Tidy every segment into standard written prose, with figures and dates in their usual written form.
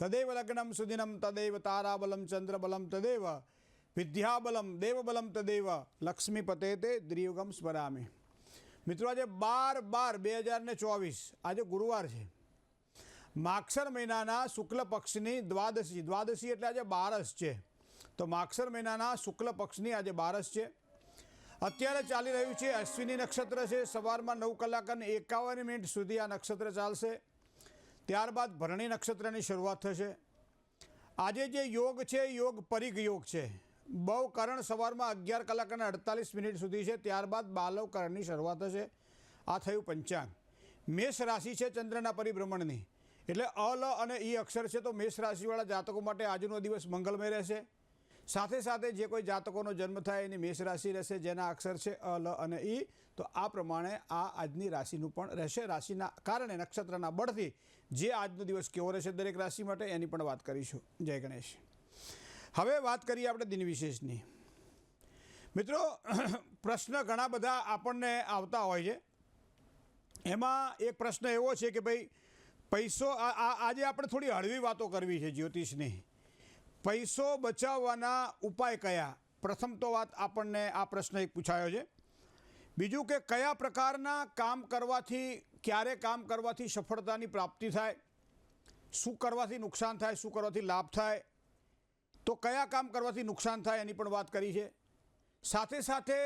તદેવ લગ્નમ સુદિનમ તદેવ તારાબલમ ચંદ્રબલમ તદેવ વિદ્યાબલમ દેવબલમ તદેવ લક્ષ્મીપતે તે દ્રિયુગમ સ્મરામે। મિત્રો આજે 12/12/2024 આજે ગુરુવાર છે। માગસર મહિનાના શુક્લ પક્ષની દ્વાદશી એટલે આજે બારસ છે। તો માગસર મહિનાના શુક્લ પક્ષની આજે બારસ છે। અત્યારે ચાલી રહ્યું છે અશ્વિની નક્ષત્ર છે। સવારમાં 9:51 સુધી આ નક્ષત્ર ચાલશે। ત્યારબાદ ભરણી નક્ષત્રની શરૂઆત થશે। આજે જે યોગ છે યોગ પરિઘ યોગ છે। બહુ કરણ સવારમાં 11:48 સુધી છે। ત્યારબાદ બાલવ કરણની શરૂઆત થશે। આ થયું પંચાંગ। મેષ રાશિ છે ચંદ્રના પરિભ્રમણની, એટલે અલ અને ઈ અક્ષર છે। તો મેષ રાશિવાળા જાતકો માટે આજનો દિવસ મંગલમય રહેશે। સાથે સાથે જે કોઈ જાતકોનો જન્મ થાય એની મેષ રાશિ રહેશે, જેના અક્ષર છે અલ અને ઈ। તો આ પ્રમાણે આ આજની રાશિનું પણ રહેશે। રાશિના કારણે નક્ષત્રના બળથી જે આજનો દિવસ કેવો રહેશે દરેક રાશિ માટે એની પણ વાત કરીશું। જય ગણેશ। હવે વાત કરીએ આપણે દિન વિશેષની। મિત્રો, પ્રશ્ન ઘણા બધા આપણને આવતા હોય છે। એમાં એક પ્રશ્ન એવો છે કે ભાઈ પૈસો, આજે આપણે થોડી હળવી વાતો કરવી છે જ્યોતિષની। પૈસો બચાવવાના ઉપાય કયા? પ્રથમ તો વાત આપણને આ પ્રશ્ન એક પૂછાયો છે। બીજું કે કયા પ્રકારના કામ કરવાથી, ક્યારે કામ કરવાથી સફળતાની પ્રાપ્તિ થાય, શું કરવાથી નુકસાન થાય, શું કરવાથી લાભ થાય, તો કયા કામ કરવાથી નુકસાન થાય એની પણ વાત કરી છે। સાથે સાથે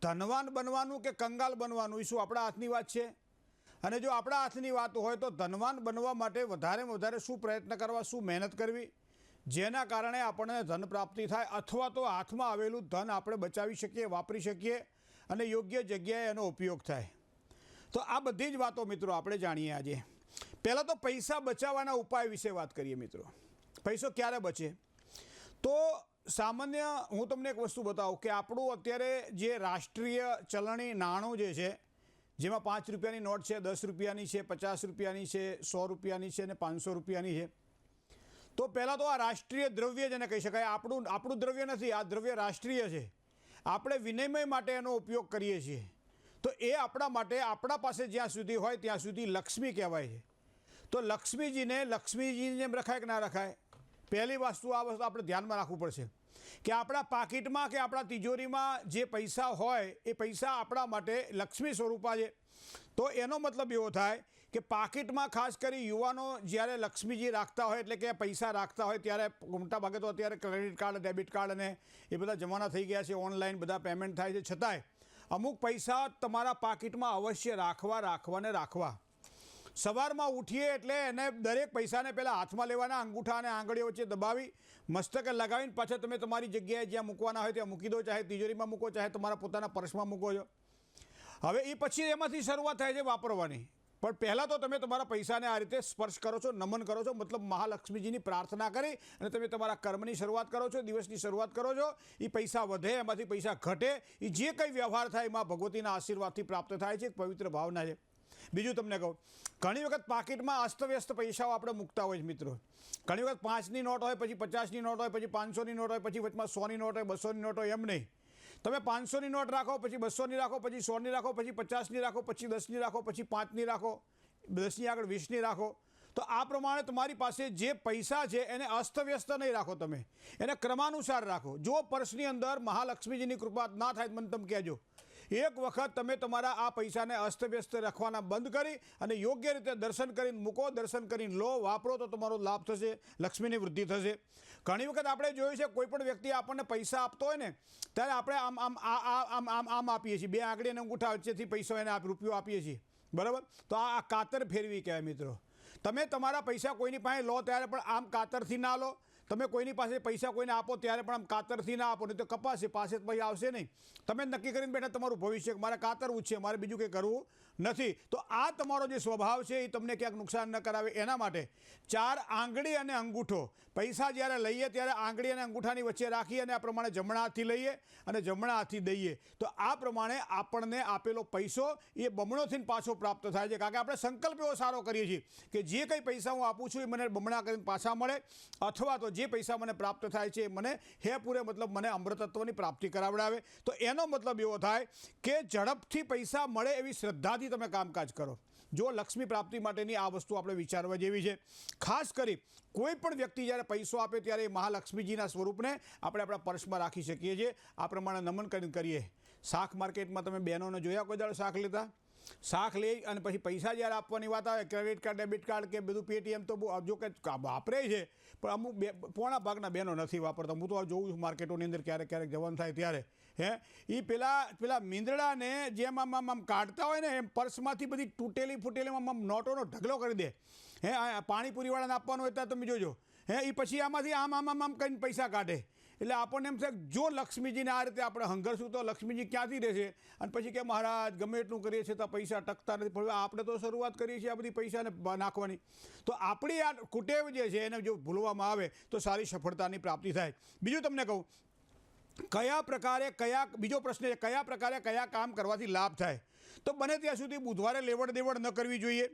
ધનવાન બનવાનું કે કંગાલ બનવાનું એ શું આપણા હાથની વાત છે? અને જો આપણા હાથની વાત હોય તો ધનવાન બનવા માટે વધારેમાં વધારે શું પ્રયત્ન કરવા, શું મહેનત કરવી, જેના કારણે આપણને ધન પ્રાપ્તિ થાય, અથવા તો હાથમાં આવેલું ધન આપણે બચાવી શકીએ, વાપરી શકીએ અને યોગ્ય જગ્યાએ એનો ઉપયોગ થાય। તો આ બધી જ વાતો મિત્રો આપણે જાણીએ આજે। પહેલાં તો પૈસા બચાવવાના ઉપાય વિશે વાત કરીએ। મિત્રો, પૈસો ક્યારે બચે? તો સામાન્ય હું તમને એક વસ્તુ બતાવું કે આપણું અત્યારે જે રાષ્ટ્રીય ચલણી નાણું જે છે, જેમાં 5 રૂપિયાની નોટ છે, 10 રૂપિયાની છે, 50 રૂપિયાની છે, 100 રૂપિયાની છે અને 500 રૂપિયાની છે। તો પહેલાં તો આ રાષ્ટ્રીય દ્રવ્ય જેને કહી શકાય, આપણું દ્રવ્ય નથી, આ દ્રવ્ય રાષ્ટ્રીય છે। આપણે વિનિમય માટે એનો ઉપયોગ કરીએ છીએ। તો એ આપણા માટે, આપણા પાસે જ્યાં સુધી હોય ત્યાં સુધી લક્ષ્મી કહેવાય છે। તો લક્ષ્મીજીની જેમ રખાય કે ના રખાય? પહેલી વસ્તુ આ વસ્તુ આપણે ધ્યાનમાં રાખવું પડશે કે આપણા પાકીટમાં કે આપણા તિજોરીમાં જે પૈસા હોય એ પૈસા આપણા માટે લક્ષ્મી સ્વરૂપા છે। તો એનો મતલબ એવો થાય કે પાકીટમાં ખાસ કરી યુવાનો જ્યારે લક્ષ્મીજી રાખતા હોય, એટલે કે પૈસા રાખતા હોય ત્યારે, મોટા ભાગે તો અત્યારે ક્રેડિટ કાર્ડ, ડેબિટ કાર્ડ અને એ બધા જમાના થઈ ગયા છે, ઓનલાઈન બધા પેમેન્ટ થાય છે, છતાંય અમુક પૈસા તમારા પાકીટમાં અવશ્ય રાખવા। સવારમાં ઉઠીએ એટલે એને દરેક પૈસાને પહેલાં હાથમાં લેવાના, અંગૂઠા અને આંગળીઓ વચ્ચે દબાવી મસ્તકે લગાવીને પાછા તમે તમારી જગ્યાએ જ્યાં મૂકવાના હોય ત્યાં મૂકી દો, ચાહે તિજોરીમાં મૂકો, ચાહે તમારા પોતાના પર્સમાં મૂકો છો। હવે એ પછી એમાંથી શરૂઆત થાય છે વાપરવાની। પણ પહેલાં તો તમે તમારા પૈસાને આ રીતે સ્પર્શ કરો છો, નમન કરો છો, મતલબ મહાલક્ષ્મીજીની પ્રાર્થના કરી અને તમે તમારા કર્મની શરૂઆત કરો છો, દિવસની શરૂઆત કરો છો। એ પૈસા વધે, એમાંથી પૈસા ઘટે, એ જે કંઈ વ્યવહાર થાય એમાં ભગવતીના આશીર્વાદથી પ્રાપ્ત થાય છે। એક પવિત્ર ભાવના છે। બીજું તમને કહું, ઘણી વખત પાકીટમાં અસ્તવ્યસ્ત પૈસાઓ આપણે મૂકતા હોય છે મિત્રો। ઘણી વખત 5ની નોટ હોય, પછી 50ની નોટ હોય, પછી 500ની નોટ હોય, પછી વચમાં 100ની નોટ હોય, 200ની નોટ હોય। એમ નહીં, તમે 500ની નોટ રાખો, પછી 200ની રાખો, પછી 100ની રાખો, પછી 50ની રાખો, પછી 10ની રાખો, પછી 5ની રાખો, 10ની આગળ 20ની રાખો। તો આ પ્રમાણે તમારી પાસે જે પૈસા છે એને અસ્તવ્યસ્ત નહીં રાખો, તમે એને ક્રમાનુસાર રાખો। જો પર્સની અંદર મહાલક્ષ્મીજીની કૃપા ના થાય મને તમે કહેજો। એક વખત તમે તમારા આ પૈસાને અસ્તવ્યસ્ત રાખવાના બંધ કરી અને યોગ્ય રીતે દર્શન કરીને મૂકો, દર્શન કરીને લો, વાપરો તો તમારો લાભ થશે, લક્ષ્મીની વૃદ્ધિ થશે। ઘણી વખત આપણે જોયું છે કોઈ પણ વ્યક્તિ આપણને પૈસા આપતો હોય ને ત્યારે આપણે આમ આપીએ છીએ, 2 આંગળી અને અંગૂઠા વચ્ચેથી પૈસો એને રૂપિયો આપીએ છીએ, બરાબર? તો આ કાતર ફેરવી કહેવાય મિત્રો। તમે તમારા પૈસા કોઈની પાસે લો ત્યારે પણ આમ કાતરથી ના લો, તમે કોઈની પાસે પૈસા કોઈને આપો ત્યારે પણ આમ કાતરથી ના આપો, નહીં તો કપાશે, પાસે પછી આવશે નહીં। તમે નક્કી કરીને બેઠા તમારું ભવિષ્ય મારે કાતરવું જ છે, મારે બીજું કંઈ કરવું નથી। તો આ તમારો જે સ્વભાવ છે એ તમને ક્યાંક નુકસાન ન કરાવે એના માટે 4 આંગળી અને અંગૂઠો, પૈસા જ્યારે લઈએ ત્યારે આંગળી અને અંગૂઠાની વચ્ચે રાખી અને આ પ્રમાણે જમણા હાથથી લઈએ અને જમણા હાથથી દઈએ। તો આ પ્રમાણે આપણને આપેલો પૈસો એ બમણોથી પાછો પ્રાપ્ત થાય છે। કારણ કે આપણે સંકલ્પ એવો સારો કરીએ છીએ કે જે કંઈ પૈસા હું આપું છું એ મને બમણા કરીને પાછા મળે, અથવા તો જે પૈસા મને પ્રાપ્ત થાય છે મને પૂરે મતલબ મને અમૃતત્વની પ્રાપ્તિ કરાવડાવે। તો એનો મતલબ એવો થાય કે ઝડપથી પૈસા મળે એવી શ્રદ્ધાથી તમે કામકાજ કરો। જો લક્ષ્મી પ્રાપ્તિ માટેની આ વસ્તુ આપણે વિચારવા જેવી છે. ખાસ કરી કોઈ પણ વ્યક્તિ જ્યારે પૈસો આપે ત્યારે એ મહાલક્ષ્મીજીના સ્વરૂપને આપણે આપણા પર્સમાં રાખી શકીએ છીએ. આ પ્રમાણે નમન કરીએ. શાક માર્કેટમાં તમે બહેનોને જોયા કોઈ દાડો શાક લેતા? શાક લઈ અને પછી પૈસા જ્યારે આપવાની વાત આવે, ક્રેડિટ કાર્ડ, ડેબિટ કાર્ડ કે બધું પેટીએમ તો જો કે વાપરે છે, પણ અમુક પોણા ભાગના બહેનો નથી વાપરતા. હું તો જોઉં છું માર્કેટોની અંદર ક્યારેક જવાનું થાય ત્યારે એ પેલા મીંદડાને જેમ આમ કાઢતા હોય ને એમ પર્સમાંથી બધી તૂટેલીમાં નોટોનો ઢગલો કરી દે. પાણીપુરીવાળાને આપવાનું હોય ત્યાં તમે જોજો એ પછી આમાંથી આમ કરીને પૈસા કાઢે. એટલે આપણને એમ થાય જો લક્ષ્મીજીને આ રીતે આપણે હંગરશું તો લક્ષ્મીજી ક્યાંથી રહેશે? અને પછી કે મહારાજ ગમે એટલું કરીએ છીએ તો પૈસા ટકતા નથી. પણ આપણે તો શરૂઆત કરીએ છીએ આ બધી પૈસાને નાખવાની. તો આપણી આ કુટેવ જે છે એને જો ભૂલવામાં આવે તો સારી સફળતાની પ્રાપ્તિ થાય. બીજું તમને કહું, બીજો પ્રશ્ન છે કયા પ્રકારે કયા કામ કરવાથી લાભ થાય? તો બને ત્યાં સુધી બુધવારે લેવડ દેવડ ન કરવી જોઈએ.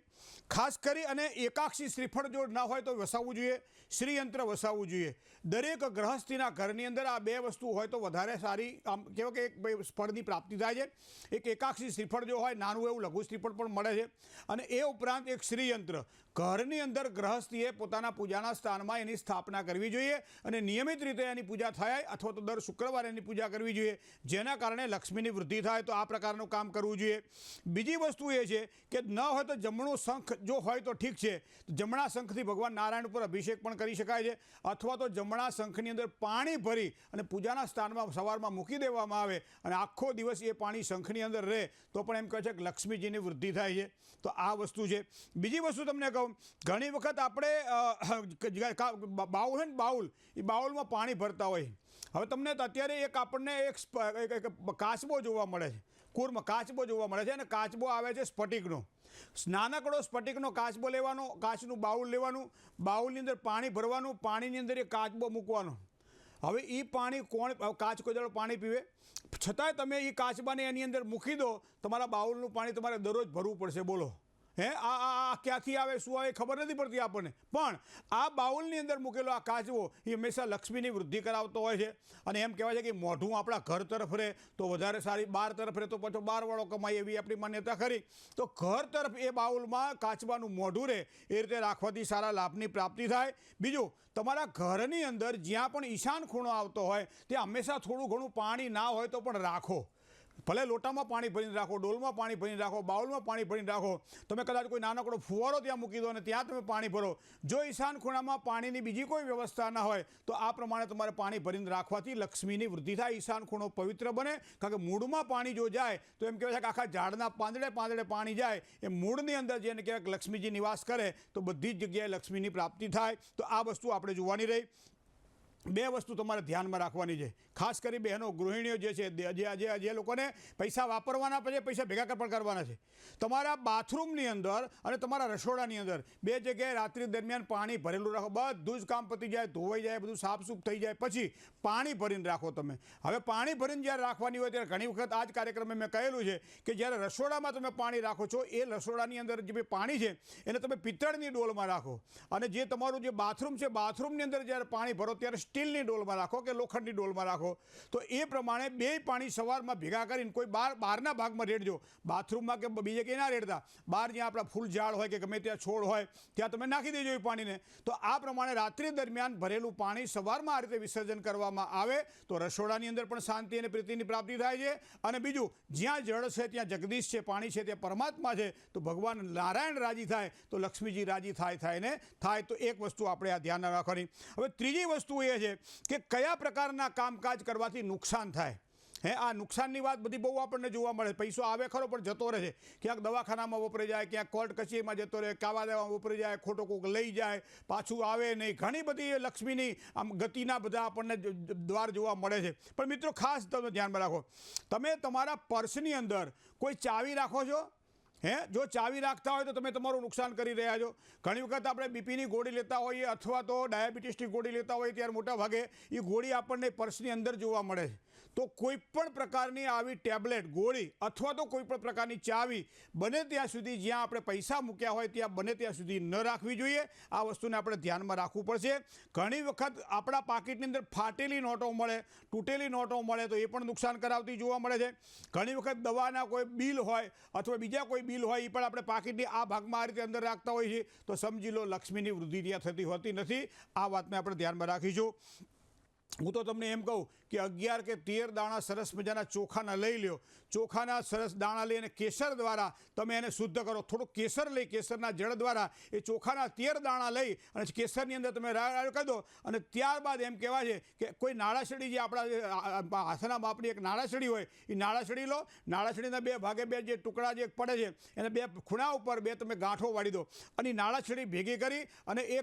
ખાસ કરી અને એકાક્ષી શ્રીફળ જો ના હોય તો વસાવવું જોઈએ. શ્રીયંત્ર વસાવવું જોઈએ. દરેક ગૃહસ્થીના ઘરની અંદર આ બે વસ્તુ હોય તો વધારે સારી આમ કહેવાય કે એક ફળની પ્રાપ્તિ થાય છે. એક એકાક્ષી શ્રીફળ જો હોય, નાનું એવું લઘુ શ્રીફળ પણ મળે છે. અને એ ઉપરાંત એક શ્રીયંત્ર ઘરની અંદર ગૃહસ્થીએ પોતાના પૂજાના સ્થાનમાં એની સ્થાપના કરવી જોઈએ અને નિયમિત રીતે એની પૂજા થાય અથવા તો દર શુક્રવારે એની પૂજા કરવી જોઈએ, જેના કારણે લક્ષ્મીની વૃદ્ધિ થાય. તો આ પ્રકારનું કામ કરવું જોઈએ. બીજી વસ્તુ એ છે કે ન હોય તો જમણો શંખ જો હોય તો ઠીક છે. જમણા શંખથી ભગવાન નારાયણ ઉપર અભિષેક પણ કરી શકાય છે. અથવા તો જમણા શંખની અંદર પાણી ભરી અને પૂજાના સ્થાનમાં સવારમાં મૂકી દેવામાં આવે અને આખો દિવસ એ પાણી શંખની અંદર રહે તો પણ એમ કહે છે કે લક્ષ્મીજીની વૃદ્ધિ થાય છે. તો આ વસ્તુ છે. બીજી વસ્તુ તમને કહું, ઘણી વખત આપણે બાઉલ હોય ને બાઉલ, એ બાઉલમાં પાણી ભરતા હોય. હવે તમને અત્યારે આપણને એક કાચબો જોવા મળે છે, કુર્મ કાચબો જોવા મળે છે. અને કાચબો આવે છે સ્ફટિકનો. નાનકડો સ્ફટિકનો કાચબો લેવાનો, કાચનું બાઉલ લેવાનું, બાઉલની અંદર પાણી ભરવાનું, પાણીની અંદર એ કાચબો મૂકવાનો. હવે એ પાણી કાચ કોઈ દાડો પાણી પીવે? છતાંય તમે એ કાચબાને એની અંદર મૂકી દો, તમારા બાઉલનું પાણી તમારે દરરોજ ભરવું પડશે. બોલો આ ક્યાંથી આવે શું આવે ખબર નથી પડતી આપણને. પણ આ બાઉલની અંદર મૂકેલો આ કાચબો એ હંમેશા લક્ષ્મીની વૃદ્ધિ કરાવતો હોય છે. અને એમ કહેવાય છે કે મોઢું આપણા ઘર તરફ રહે તો વધારે સારી, બહાર તરફ રહે તો પાછો બહારવાળો કમાય, એવી આપણી માન્યતા ખરી. તો ઘર તરફ એ બાઉલમાં કાચબાનું મોઢું રહે એ રીતે રાખવાથી સારા લાભની પ્રાપ્તિ થાય. બીજું, તમારા ઘરની અંદર જ્યાં પણ ઈશાન ખૂણો આવતો હોય ત્યાં હંમેશા થોડું ઘણું પાણી ના હોય તો પણ રાખો. ભલે લોટામાં પાણી ભરીને રાખો, ડોલમાં પાણી ભરીને રાખો, બાઉલમાં પાણી ભરીને રાખો. તમે કદાચ કોઈ નાનકડો ફુવારો ત્યાં મૂકી દો અને ત્યાં તમે પાણી ભરો. જો ઈશાન ખૂણામાં પાણીની બીજી કોઈ વ્યવસ્થા ના હોય તો આ પ્રમાણે તમારે પાણી ભરીને રાખવાથી લક્ષ્મીની વૃદ્ધિ થાય. ઈશાન ખૂણો પવિત્ર બને. કારણ કે મૂળમાં પાણી જો જાય તો એમ કહેવાય છે કે આખા ઝાડના પાંદડે પાણી જાય એ મૂળની અંદર જેને કહેવાય લક્ષ્મીજી નિવાસ કરે તો બધી જ જગ્યાએ લક્ષ્મીની પ્રાપ્તિ થાય. તો આ વસ્તુ આપણે જોવાની રહી. બે વસ્તુ તમારે ધ્યાનમાં રાખવાની છે. ખાસ કરી બહેનો ગૃહિણીઓ જે છે, જે લોકોને પૈસા વાપરવાના પછી પૈસા ભેગા પણ કરવાના છે, તમારા બાથરૂમની અંદર અને તમારા રસોડાની અંદર બે જગ્યાએ રાત્રિ દરમિયાન પાણી ભરેલું રાખો. બધું જ કામ પતી જાય, ધોવાઈ જાય, બધું સાફસૂફ થઈ જાય પછી પાણી ભરીને રાખો તમે. હવે પાણી ભરીને જ્યારે રાખવાની હોય ત્યારે ઘણી વખત આ જ કાર્યક્રમે મેં કહેલું છે કે જ્યારે રસોડામાં તમે પાણી રાખો છો એ રસોડાની અંદર જે પાણી છે એને તમે પિત્તળની ડોલમાં રાખો. અને જે તમારું જે બાથરૂમ છે, બાથરૂમની અંદર જ્યારે પાણી ભરો ત્યારે સ્ટીલની ડોલમાં રાખો કે લોખંડની ડોલમાં રાખો. તો એ પ્રમાણે બે પાણી સવારમાં ભેગા કરીને કોઈ બહારના ભાગમાં રેડજો. બાથરૂમમાં કે બીજે કંઈ ના રેડતા, બહાર જ્યાં આપણા ફૂલ ઝાડ હોય કે ગમે ત્યાં છોડ હોય ત્યાં તમે નાખી દેજો એ પાણીને. તો આ પ્રમાણે રાત્રિ દરમિયાન ભરેલું પાણી સવારમાં આ રીતે વિસર્જન કરવામાં આવે તો રસોડાની અંદર પણ શાંતિ અને પ્રીતિની પ્રાપ્તિ થાય છે. અને બીજું, જ્યાં જળ છે ત્યાં જગદીશ છે, પાણી છે ત્યાં પરમાત્મા છે. તો ભગવાન નારાયણ રાજી થાય તો લક્ષ્મીજી રાજી થાય. તો એક વસ્તુ આપણે આ ધ્યાન રાખવાની. હવે ત્રીજી વસ્તુ એ છે કે કયા પ્રકારના કામકાજ કરવાથી નુકસાન થાય. આ નુકસાનની વાત બધી બહુ આપણને જોવા મળે. પૈસો આવે ખરો પણ જતો રહે છે. ક્યાંક દવાખાનામાં વપરાઈ જાય, ક્યાંક કોર્ટ કચેરીમાં જતો રહે, કાવા દેવામાં વપરાઈ જાય, ખોટો કોઈક લઈ જાય, પાછું આવે નહીં. ઘણી બધી લક્ષ્મીની આમ ગતિના બધા આપણને દ્વાર જોવા મળે છે. પણ મિત્રો ખાસ તમે ધ્યાનમાં રાખો, તમે તમારા પર્સની અંદર કોઈ ચાવી રાખો છો? જો ચાવી રાખતા હોય તો તમે તમારું નુકસાન કરી રહ્યા છો. ઘણી વખત આપણે બીપીની ગોળી લેતા હોઈએ અથવા તો ડાયાબિટીસની ગોળી લેતા હોઈએ ત્યારે મોટા ભાગે એ ગોળી આપણને પર્સની અંદર જોવા મળે છે. તો કોઈ પણ પ્રકારની આવી ટેબ્લેટ ગોળી અથવા તો કોઈ પણ પ્રકારની ચાવી બને ત્યાં સુધી જ્યાં આપણે પૈસા મૂક્યા હોય ત્યાં બને ત્યાં સુધી ન રાખવી જોઈએ. આ વસ્તુને આપણે ધ્યાનમાં રાખવું પડશે. ઘણી વખત આપણા પાકીટની અંદર ફાટેલી નોટો મળે, તૂટેલી નોટો મળે તો એ પણ નુકસાન કરાવતી જોવા મળે છે. ઘણી વખત દવાના કોઈ બિલ હોય અથવા બીજા કોઈ બિલ હોય એ પણ આપણે પાકીટની આ ભાગમાં આ રીતે અંદર રાખતા હોઈએ છીએ તો સમજી લો લક્ષ્મીની વૃદ્ધિ ત્યાં થતી હોતી નથી. આ વાતને આપણે ધ્યાનમાં રાખીશું. હું તો તમને એમ કહું કે 11 કે 13 દાણા સરસ મજાના ચોખાના લઈ લ્યો. ચોખાના સરસ દાણા લઈ અને કેસર દ્વારા તમે એને શુદ્ધ કરો. થોડુંક કેસર લઈ કેસરના જળ દ્વારા એ ચોખાના 13 દાણા લઈ અને કેસરની અંદર તમે રાડ કરી દો અને ત્યારબાદ એમ કહેવાય છે કે કોઈ નાળાછડી જે આપણા હાથના માપની એક નાળાછડી હોય એ નાળાછડી લો. નાળાછડીના 2 ભાગે 2 જે ટુકડા જે પડે છે એને 2 ખૂણા ઉપર 2 તમે ગાંઠો વાળી દો અને નાળાછડી ભેગી કરી અને એ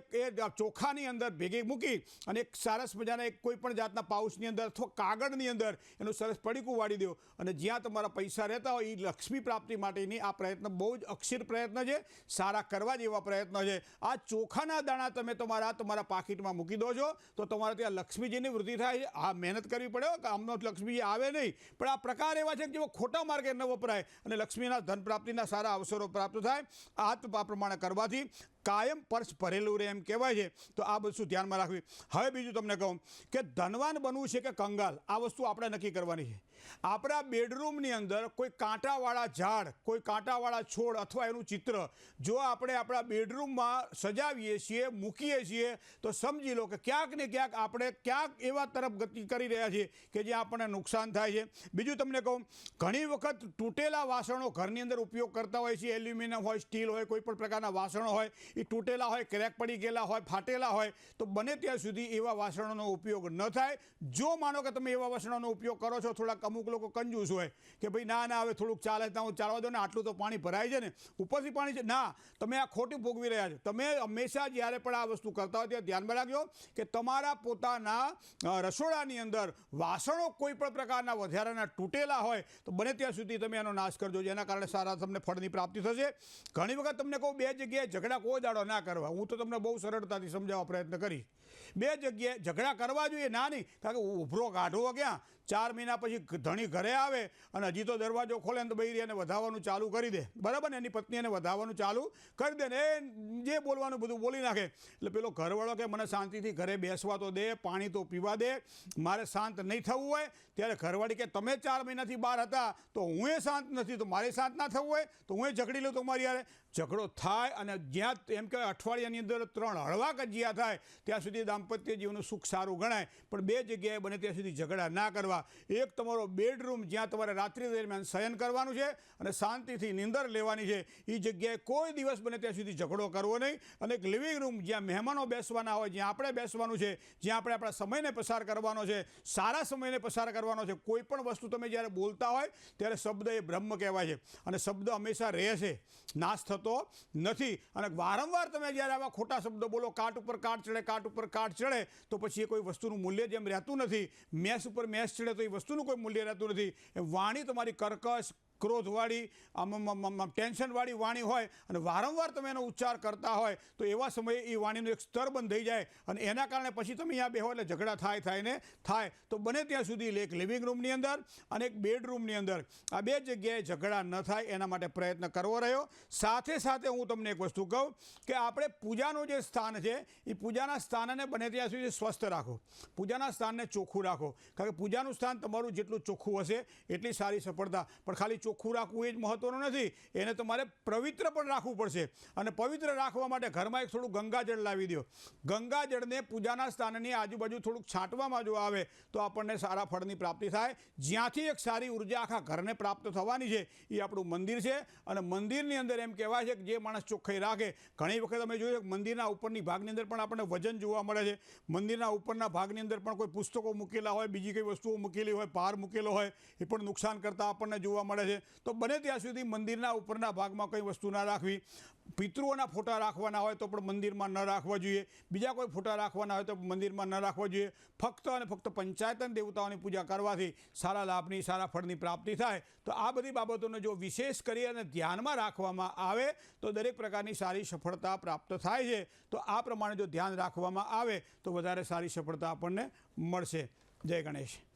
ચોખાની અંદર ભેગી મૂકી અને એક સરસ મજાના એક કોઈ પણ જાતના પાઉચની અંદર અથવા કાગળની અંદર એનું સરસ પડીકું વાળી દો અને જ્યાં તમારા પૈસા રહેતા હોય એ લક્ષ્મી પ્રાપ્તિ માટેની આ પ્રયત્ન બહુ જ અક્ષીર પ્રયત્ન છે. સારા કરવા જેવા પ્રયત્ન છે. આ ચોખાના દાણા તમે તમારા પાકીટમાં મૂકી દો છો તો તમારે ત્યાં લક્ષ્મીજીની વૃદ્ધિ થાય છે. આ મહેનત કરવી પડે કે આમનો લક્ષ્મીજી આવે નહીં, પણ આ પ્રકાર એવા છે કે જેઓ ખોટા માર્ગે ન વપરાય અને લક્ષ્મીના ધન પ્રાપ્તિના સારા અવસરો પ્રાપ્ત થાય. આ પ્રમાણે કરવાથી કાયમ પર્સ ભરેલું રહે એમ કહેવાય છે. તો આ બધું ધ્યાનમાં રાખવી. હવે બીજું તમને કહું કે ધનવાન બનવું છે કે કંગાલ, આ વસ્તુ આપણે નક્કી કરવાની છે. આપણા બેડરૂમની અંદર કોઈ કાંટાવાળા ઝાડ, કોઈ કાંટાવાળા છોડ અથવા એનું ચિત્ર જો આપણે આપણા બેડરૂમમાં સજાવીએ છીએ, મૂકીએ છીએ તો સમજી લો કે ક્યાંક ને ક્યાંક આપણે ક્યાંક એવા તરફ ગતિ કરી રહ્યા છીએ કે જ્યાં આપણને નુકસાન થાય છે. બીજું તમને કહું, ઘણી વખત તૂટેલા વાસણો ઘરની અંદર ઉપયોગ કરતા હોય છે. એલ્યુમિનિયમ હોય, સ્ટીલ હોય, કોઈ પણ પ્રકારના વાસણો હોય એ તૂટેલા હોય, ક્રેક પડી ગયેલા હોય, ફાટેલા હોય તો બને ત્યાં સુધી એવા વાસણોનો ઉપયોગ ન થાય. જો માનો કે તમે એવા વાસણોનો ઉપયોગ કરો છો, થોડાક અમુક લોકો કંજૂસ હોય કે ભાઈ ના હવે થોડુંક ચાલવા દો ને, આટલું તો પાણી ભરાય છે ને, ઉપરથી પાણી છે ના, તમે આ ખોટું ભોગવી રહ્યા છો. તમે હંમેશા જ્યારે પણ આ વસ્તુ કરતા હોય ત્યારે ધ્યાનમાં રાખજો કે તમારા પોતાના રસોડાની અંદર વાસણો કોઈ પણ પ્રકારના વધારાના તૂટેલા હોય તો બને ત્યાં સુધી તમે એનો નાશ કરજો, જેના કારણે સારા તમને ફળની પ્રાપ્તિ થશે. ઘણી વખત તમને કહું 2 જગ્યાએ ઝઘડા કોઈ દાડો ના કરવા. હું તો તમને બહુ સરળતાથી સમજાવવા પ્રયત્ન કરીશ. 2 જગ્યાએ ઝઘડા કરવા જોઈએ ના નહીં, કારણ કે ઉભરો કાઢવો ક્યાં. 4 મહિના પછી ધણી ઘરે આવે અને હજી તો દરવાજો ખોલે ને તો બૈરી એને વધાવવાનું ચાલુ કરી દે, બરાબર ને, એની પત્ની એને વધાવવાનું ચાલુ કરી દે ને એ જે બોલવાનું બધું બોલી નાખે. એટલે પેલો ઘરવાળો કે મને શાંતિથી ઘરે બેસવા તો દે, પાણી તો પીવા દે, મારે શાંત નહીં થવું હોય. ત્યારે ઘરવાળી કે તમે 4 મહિનાથી બહાર હતા તો હું એ શાંત નથી, તો મારે શાંત ના થવું હોય તો હું એ ઝઘડી લઉં તમારી યારે. ઝઘડો થાય અને જ્યાં એમ કે અઠવાડિયાની અંદર 3 હળવા કજિયા થાય ત્યાં સુધી દાંપત્ય જીવનનું સુખ સારું ગણાય. પણ 2 જગ્યાએ બને ત્યાં સુધી ઝઘડા ના કરવા. એક તમારો બેડરૂમ જ્યાં તમારે રાત્રિ દરમિયાન શયન કરવાનું છે અને શાંતિથી નીંદર લેવાની છે, એ જગ્યાએ કોઈ દિવસ બને ત્યાં સુધી ઝઘડો કરવો નહીં. અને એક લિવિંગ રૂમ જ્યાં મહેમાનો બેસવાના હોય, જ્યાં આપણે બેસવાનું છે, જ્યાં આપણે આપણા સમયને પસાર કરવાનો છે, સારા સમયને પસાર કરવાનો છે. કોઈ પણ વસ્તુ તમે જ્યારે બોલતા હોય ત્યારે શબ્દ એ બ્રહ્મ કહેવાય છે અને શબ્દ હંમેશા રહે છે, નાશ થતો નથી. અને વારંવાર તમે જ્યારે આવા ખોટા શબ્દો બોલો, કાટ ઉપર કાટ ચડે, કાટ ઉપર કાટ ચડે, તો પછી એ કોઈ વસ્તુનું મૂલ્ય જેમ રહેતું નથી. મેસ ઉપર મેસ ચડે તો એ વસ્તુનું કોઈ મૂલ્ય રહેતું નથી. એ વાણી તમારી કર્કશ, ક્રોધવાળી, ટેન્શનવાળી વાણી હોય અને વારંવાર તમે એનો ઉચ્ચાર કરતા હોય તો એવા સમયે એ વાણીનું એક સ્તર બંધ થઈ જાય અને એના કારણે પછી તમે અહીંયા બેહો એટલે ઝઘડા થાય. તો બને ત્યાં સુધી એક લિવિંગ રૂમની અંદર અને એક બેડરૂમની અંદર આ 2 જગ્યાએ ઝઘડા ન થાય એના માટે પ્રયત્ન કરવો રહ્યો. સાથે સાથે હું તમને એક વસ્તુ કહું કે આપણે પૂજાનું જે સ્થાન છે એ પૂજાના સ્થાનને બને ત્યાં સુધી સ્વસ્થ રાખો, પૂજાના સ્થાનને ચોખ્ખું રાખો. કારણ કે પૂજાનું સ્થાન તમારું જેટલું ચોખ્ખું હશે એટલી સારી સફળતા. પણ ખાલી ચોખ્ખું રાખવું એ જ મહત્વનું નથી, એને તમારે પવિત્ર પણ રાખવું પડશે. અને પવિત્ર રાખવા માટે ઘરમાં એક થોડું ગંગાજળ લાવી દો. ગંગાજળને પૂજાના સ્થાનની આજુબાજુ થોડુંક છાંટવામાં જો આવે તો આપણને સારા ફળની પ્રાપ્તિ થાય. જ્યાંથી એક સારી ઉર્જા આખા ઘરને પ્રાપ્ત થવાની છે એ આપણું મંદિર છે. અને મંદિરની અંદર એમ કહેવાય છે કે જે માણસ ચોખ્ખાઈ રાખે, ઘણી વખત અમે જોયું કે મંદિરના ઉપરની ભાગની અંદર પણ આપણને વજન જોવા મળે છે. મંદિરના ઉપરના ભાગની અંદર પણ કોઈ પુસ્તકો મૂકેલા હોય, બીજી કઈ વસ્તુઓ મૂકેલી હોય, પાર મૂકેલો હોય, એ પણ નુકસાન કરતા આપણને જોવા મળે છે. તો બને ત્યાં સુધી મંદિરના ઉપરના ભાગમાં કંઈ વસ્તુ ના રાખવી. પિતૃઓના ફોટા રાખવાના હોય તો પણ મંદિરમાં ન રાખવા જોઈએ. બીજા કોઈ ફોટા રાખવાના હોય તો મંદિરમાં ન રાખવા જોઈએ. ફક્ત અને ફક્ત પંચાયતન દેવતાઓની પૂજા કરવાથી સારા લાભની, સારા ફળની પ્રાપ્તિ થાય. તો આ બધી બાબતોને જો વિશેષ કરી અને ધ્યાનમાં રાખવામાં આવે તો દરેક પ્રકારની સારી સફળતા પ્રાપ્ત થાય છે. તો આ પ્રમાણે જો ધ્યાન રાખવામાં આવે તો વધારે સારી સફળતા આપણને મળશે. જય ગણેશ.